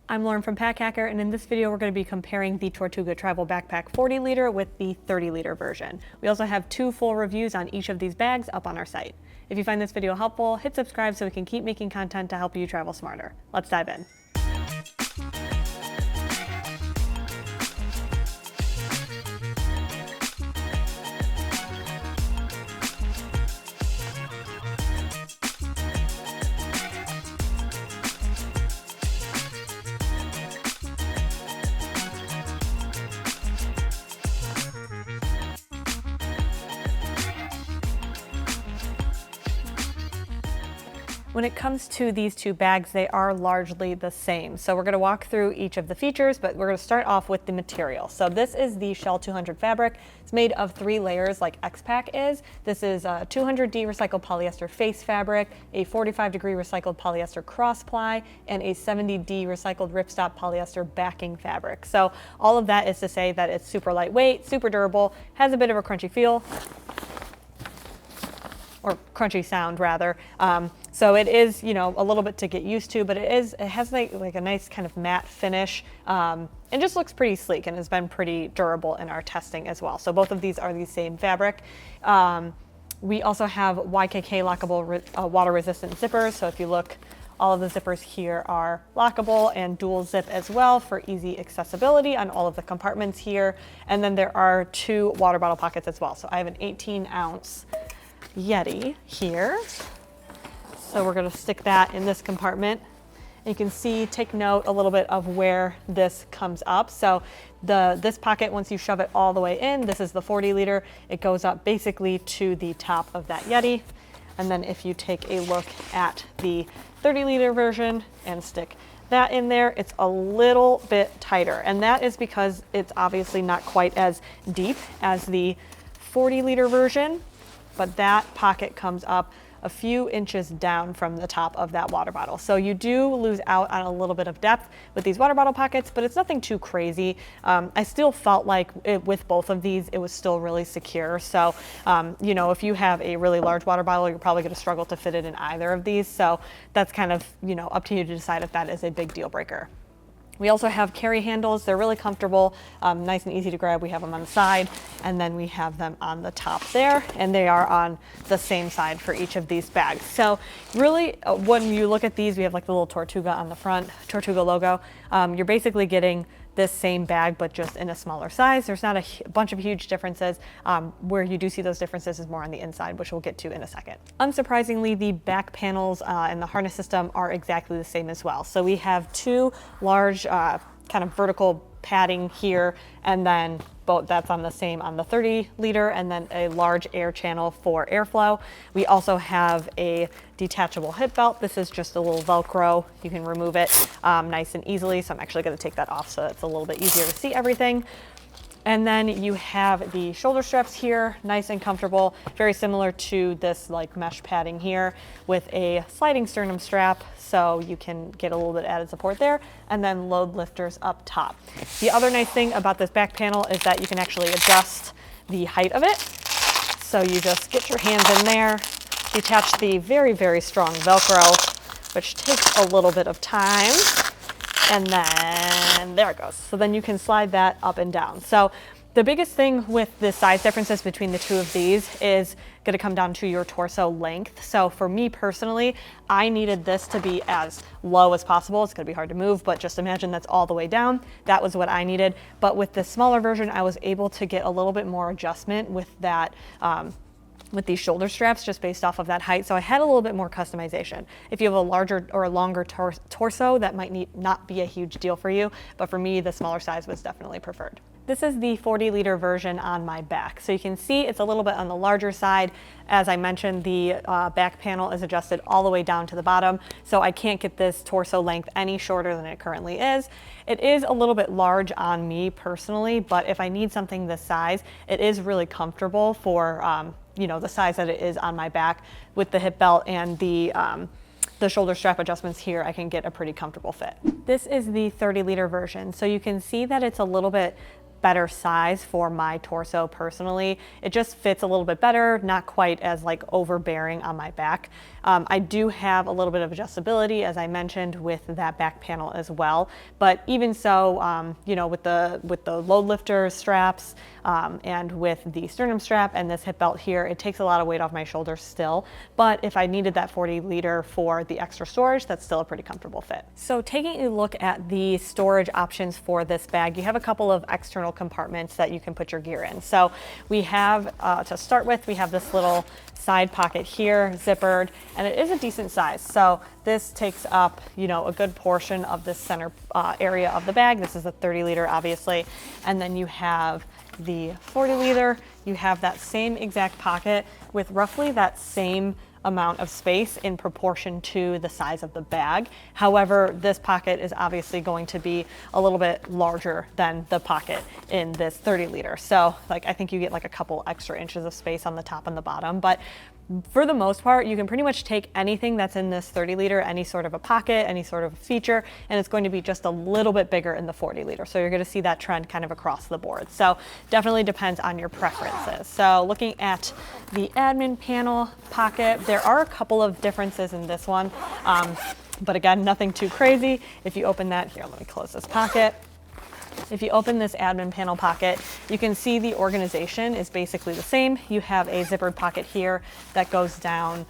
I'm Lauren from Pack Hacker, and in this video we're going to be comparing the Tortuga Travel Backpack 40 liter with the 30 liter version. We also have 2 full reviews on each of these bags up on our site. If you find this video helpful, hit subscribe so we can keep making content to help you travel smarter. Let's dive in. When it comes to these 2 bags, they are largely the same. So we're going to walk through each of the features, but we're going to start off with the material. So this is the Shell 200 fabric. It's made of 3 layers like X-Pack is. This is a 200D recycled polyester face fabric, a 45-degree recycled polyester cross ply, and a 70D recycled ripstop polyester backing fabric. So all of that is to say that it's super lightweight, super durable, has a bit of a crunchy feel, or crunchy sound rather. So it is, a little bit to get used to, but it has like a nice kind of matte finish, and just looks pretty sleek and has been pretty durable in our testing as well. So both of these are the same fabric. We also have YKK lockable water resistant zippers. So if you look, all of the zippers here are lockable and dual zip as well for easy accessibility on all of the compartments here. And then there are 2 water bottle pockets as well. So I have an 18-ounce Yeti here. So we're going to stick that in this compartment. And you can see, take note a little bit of where this comes up. So this pocket, once you shove it all the way in, this is the 40 liter, it goes up basically to the top of that Yeti. And then if you take a look at the 30 liter version and stick that in there, it's a little bit tighter. And that is because it's obviously not quite as deep as the 40 liter version, but that pocket comes up a few inches down from the top of that water bottle. So you do lose out on a little bit of depth with these water bottle pockets, but it's nothing too crazy. I still felt like with both of these, it was still really secure. So, if you have a really large water bottle, you're probably gonna struggle to fit it in either of these. So that's kind of, up to you to decide if that is a big deal breaker. We also have carry handles. They're really comfortable, nice and easy to grab. We have them on the side, and then we have them on the top there, and they are on the same side for each of these bags. So really, when you look at these, we have like the little Tortuga on the front, Tortuga logo. You're basically getting this same bag, but just in a smaller size. There's not a bunch of huge differences. Where you do see those differences is more on the inside, which we'll get to in a second. Unsurprisingly, the back panels and the harness system are exactly the same as well. So we have 2 large kind of vertical padding here, and then that's on the same on the 30 liter, and then a large air channel for airflow. We also have a detachable hip belt. This is just a little Velcro. You can remove it nice and easily. So I'm actually going to take that off so it's a little bit easier to see everything. And then you have the shoulder straps here, nice and comfortable, very similar to this like mesh padding here with a sliding sternum strap, so you can get a little bit added support there, and then load lifters up top. The other nice thing about this back panel is that you can actually adjust the height of it. So you just get your hands in there, detach the very, very strong Velcro, which takes a little bit of time. And then there it goes. So then you can slide that up and down. So the biggest thing with the size differences between the 2 of these is going to come down to your torso length. So for me personally, I needed this to be as low as possible. It's going to be hard to move, but just imagine that's all the way down. That was what I needed. But with the smaller version, I was able to get a little bit more adjustment with that, with these shoulder straps, just based off of that height. So I had a little bit more customization. If you have a larger or a longer torso, that might not be a huge deal for you, but for me, the smaller size was definitely preferred. This is the 40 liter version on my back. So you can see it's a little bit on the larger side. As I mentioned, the back panel is adjusted all the way down to the bottom, so I can't get this torso length any shorter than it currently is. It is a little bit large on me personally, but if I need something this size, it is really comfortable for the size that it is on my back. With the hip belt and the shoulder strap adjustments here, I can get a pretty comfortable fit. This is the 30 liter version. So you can see that it's a little bit better size for my torso personally. It just fits a little bit better, not quite as like overbearing on my back. I do have a little bit of adjustability, as I mentioned, with that back panel as well. But even so, you know, with the load lifter straps and with the sternum strap and this hip belt here, it takes a lot of weight off my shoulders still. But if I needed that 40 liter for the extra storage, that's still a pretty comfortable fit. So taking a look at the storage options for this bag, you have a couple of external compartments that you can put your gear in. So we have, to start with, we have this little side pocket here, zippered, and it is a decent size. So this takes up, you know, a good portion of the center area of the bag. This is a 30 liter, obviously. And then you have the 40 liter. You have that same exact pocket with roughly that same amount of space in proportion to the size of the bag. However, this pocket is obviously going to be a little bit larger than the pocket in this 30 liter. So like, I think you get like a couple extra inches of space on the top and the bottom, but for the most part, you can pretty much take anything that's in this 30 liter, any sort of a pocket, any sort of a feature, and it's going to be just a little bit bigger in the 40 liter. So you're going to see that trend kind of across the board. So definitely depends on your preferences. So looking at the admin panel pocket, there are a couple of differences in this one, but again, nothing too crazy. If you open that here, let me close this pocket. If you open this admin panel pocket, you can see the organization is basically the same. You have a zippered pocket here that goes down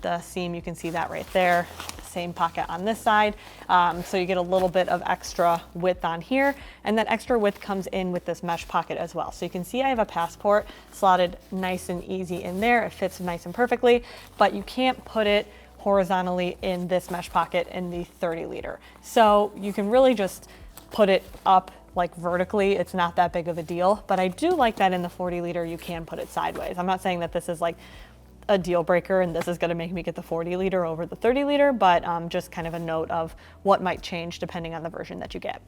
the seam. You can see that right there. Same pocket on this side. So you get a little bit of extra width on here, and that extra width comes in with this mesh pocket as well. So you can see I have a passport slotted nice and easy in there. It fits nice and perfectly, but you can't put it horizontally in this mesh pocket in the 30 liter. So you can really just put it up like vertically. It's not that big of a deal, but I do like that in the 40 liter you can put it sideways. I'm not saying that this is like a deal breaker and this is going to make me get the 40 liter over the 30 liter, but just kind of a note of what might change depending on the version that you get.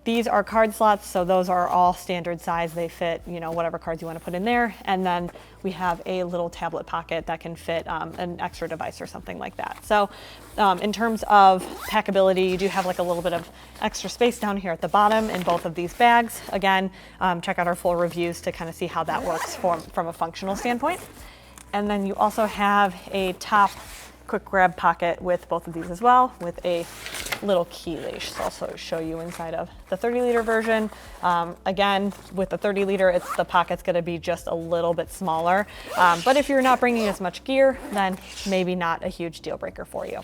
These are card slots, so those are all standard size. They fit, you know, whatever cards you want to put in there. And then we have a little tablet pocket that can fit an extra device or something like that. So in terms of packability, you do have like a little bit of extra space down here at the bottom in both of these bags. Again, check out our full reviews to kind of see how that works from a functional standpoint. And then you also have a top quick grab pocket with both of these as well, with a little key leash. So I'll also show you inside of the 30 liter version. Again, with the 30 liter, the pocket's gonna be just a little bit smaller. But if you're not bringing as much gear, then maybe not a huge deal breaker for you.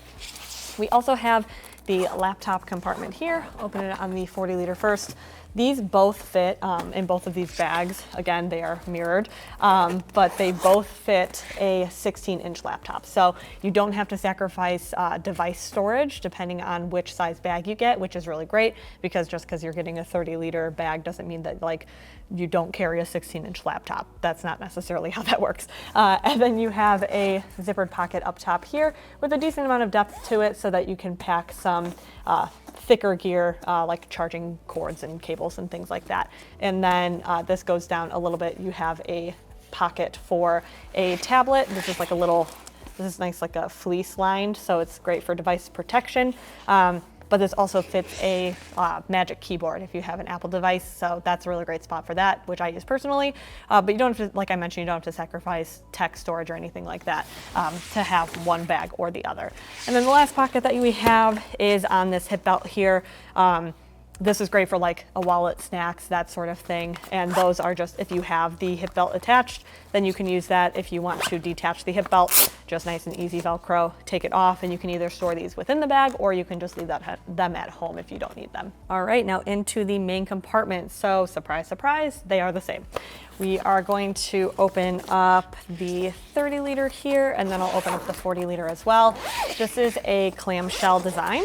We also have the laptop compartment here. Open it on the 40 liter first. These both fit in both of these bags. Again, they are mirrored, but they both fit a 16-inch laptop. So you don't have to sacrifice device storage depending on which size bag you get, which is really great, because just because you're getting a 30 liter bag doesn't mean that like you don't carry a 16-inch laptop. That's not necessarily how that works. And then you have a zippered pocket up top here with a decent amount of depth to it so that you can pack some thicker gear like charging cords and cables and things like that. And then this goes down a little bit. You have a pocket for a tablet. This is like a little, this is nice, like a fleece lined, so it's great for device protection. But this also fits a Magic Keyboard if you have an Apple device, so that's a really great spot for that, which I use personally. But you don't have to, like I mentioned, you don't have to sacrifice tech storage or anything like that to have one bag or the other. And then the last pocket that we have is on this hip belt here. This is great for like a wallet, snacks, that sort of thing. And those are just, if you have the hip belt attached, then you can use that. If you want to detach the hip belt, just nice and easy Velcro, take it off, and you can either store these within the bag or you can just leave them at home if you don't need them. All right, now into the main compartment. So surprise, surprise, they are the same. We are going to open up the 30 liter here, and then I'll open up the 40 liter as well. This is a clamshell design.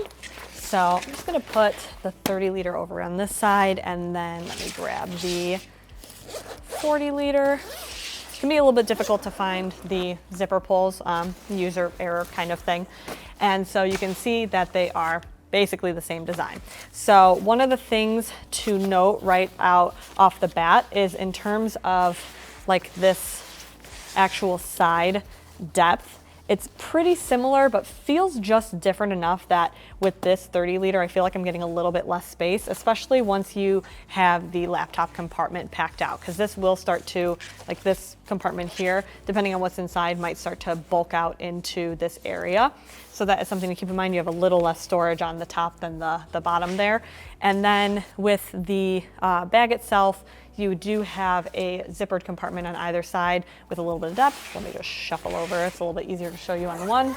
So I'm just gonna put the 30 liter over on this side, and then let me grab the 40 liter. It can be a little bit difficult to find the zipper pulls, user error kind of thing. And so you can see that they are basically the same design. So one of the things to note right out off the bat is in terms of like this actual side depth, It's pretty similar, but feels just different enough that with this 30 liter, I feel like I'm getting a little bit less space, especially once you have the laptop compartment packed out, because this will start to, like this compartment here, depending on what's inside, might start to bulk out into this area. So that is something to keep in mind. You have a little less storage on the top than the bottom there. And then with the bag itself, you do have a zippered compartment on either side with a little bit of depth. Let me just shuffle over. It's a little bit easier to show you on one.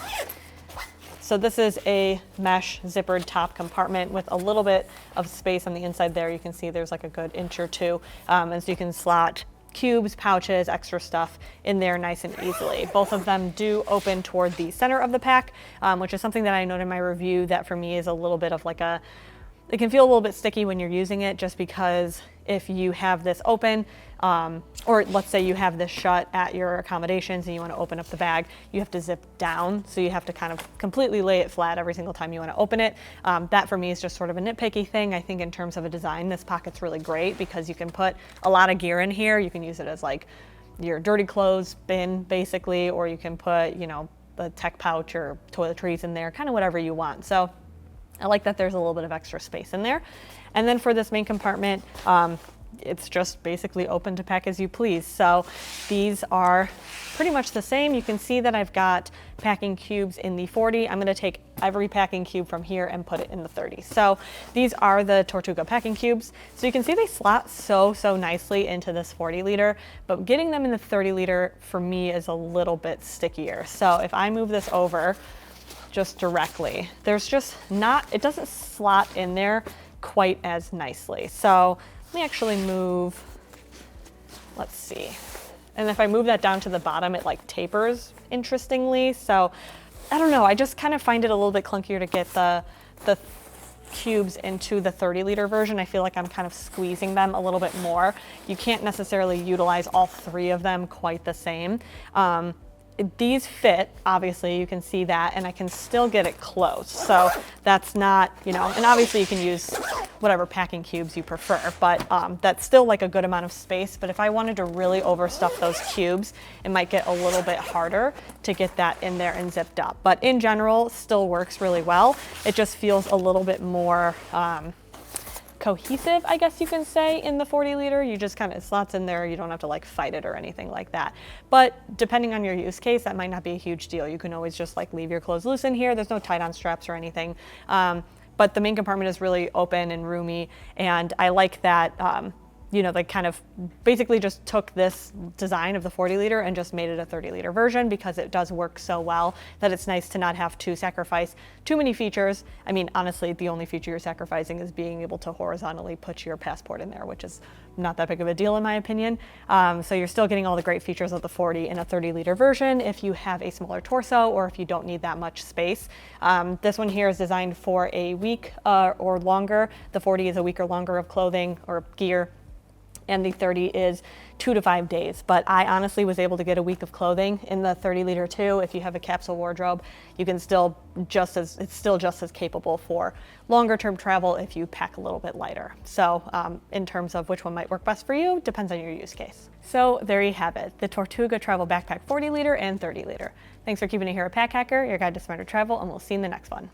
So this is a mesh zippered top compartment with a little bit of space on the inside there. You can see there's like a good inch or two. And so you can slot cubes, pouches, extra stuff in there nice and easily. Both of them do open toward the center of the pack, which is something that I noted in my review that for me is a little bit of like it can feel a little bit sticky when you're using it, just because if you have this open, or let's say you have this shut at your accommodations and you want to open up the bag, you have to zip down. So you have to kind of completely lay it flat every single time you want to open it. That for me is just sort of a nitpicky thing. I think in terms of a design, this pocket's really great because you can put a lot of gear in here. You can use it as like your dirty clothes bin basically, or you can put, you know, the tech pouch or toiletries in there, kind of whatever you want. So I like that there's a little bit of extra space in there. And then for this main compartment, it's just basically open to pack as you please. So these are pretty much the same. You can see that I've got packing cubes in the 40. I'm going to take every packing cube from here and put it in the 30. So these are the Tortuga packing cubes. So you can see they slot so nicely into this 40 liter, but getting them in the 30 liter for me is a little bit stickier. So if I move this over just directly, there's just not, it doesn't slot in there quite as nicely. So let me actually move, let's see. And if I move that down to the bottom, it like tapers interestingly. So I don't know, I just kind of find it a little bit clunkier to get the cubes into the 30 liter version. I feel like I'm kind of squeezing them a little bit more. You can't necessarily utilize all three of them quite the same. These fit, obviously you can see that, and I can still get it closed. So that's not, you know, and obviously you can use whatever packing cubes you prefer, but that's still like a good amount of space. But if I wanted to really overstuff those cubes, it might get a little bit harder to get that in there and zipped up. But in general, still works really well. It just feels a little bit more cohesive, I guess you can say, in the 40 liter. You just kind of slots in there. You don't have to like fight it or anything like that. But depending on your use case, that might not be a huge deal. You can always just like leave your clothes loose in here. There's no tight on straps or anything. But the main compartment is really open and roomy. And I like that, you know, they kind of basically just took this design of the 40 liter and just made it a 30 liter version, because it does work so well that it's nice to not have to sacrifice too many features. I mean, honestly, the only feature you're sacrificing is being able to horizontally put your passport in there, which is not that big of a deal in my opinion. So you're still getting all the great features of the 40 in a 30 liter version if you have a smaller torso or if you don't need that much space. This one here is designed for a week or longer. The 40 is a week or longer of clothing or gear, and the 30 is 2 to 5 days. But I honestly was able to get a week of clothing in the 30 liter too. If you have a capsule wardrobe, you can still it's still just as capable for longer term travel if you pack a little bit lighter. So in terms of which one might work best for you, depends on your use case. So there you have it, the Tortuga Travel Backpack 40 liter and 30 liter. Thanks for keeping it here at Pack Hacker, your guide to smarter travel, and we'll see you in the next one.